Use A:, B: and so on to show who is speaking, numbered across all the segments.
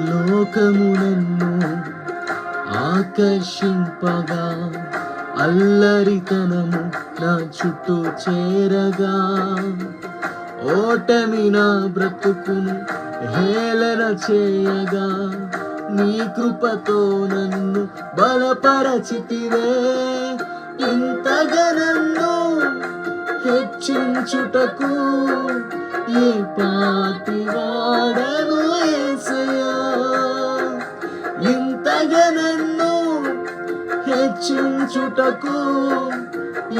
A: లోకము నన్ను ఆకర్షింపగా, అల్లరితనము నా చుట్టూ చేరగా, ఓటమి నా బ్రతుకును హేళన చేయగా, నీ కృపతో నన్ను బలపరచితివే. ఇంతగా నన్ను హెచ్చించుటకు ఏ పాటి వాడను యేసయ్యా. ఇంతగా నన్ను హెచ్చించుటకు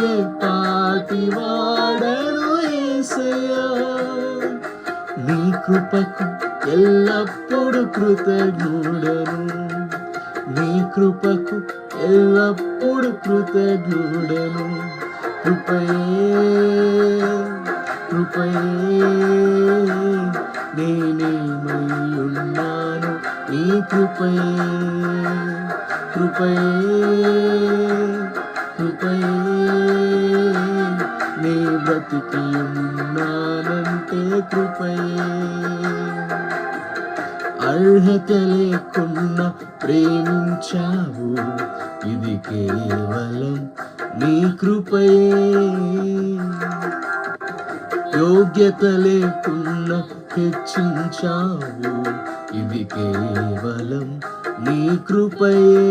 A: ఏ పాటి వాడను యేసయ్యా. నీ కృపకు ఎల్లప్పుడు కృతజ్ఞుడను, నీ కృపకు ఎల్లప్పుడు కృతజ్ఞుడను. కృపయే కృపయే నేనేమై ఉన్నాను, నీ కృపయే కృపయే కృపయే నీ బ్రతికి ఉన్నానంటే కృపయే. అర్హత లేకున్నా ప్రేమించావు, ఇది కేవలం నీ కృపయే. యోగ్యత లేకున్నా హెచ్చించావు, ఇది కేవలం నీ కృపయే.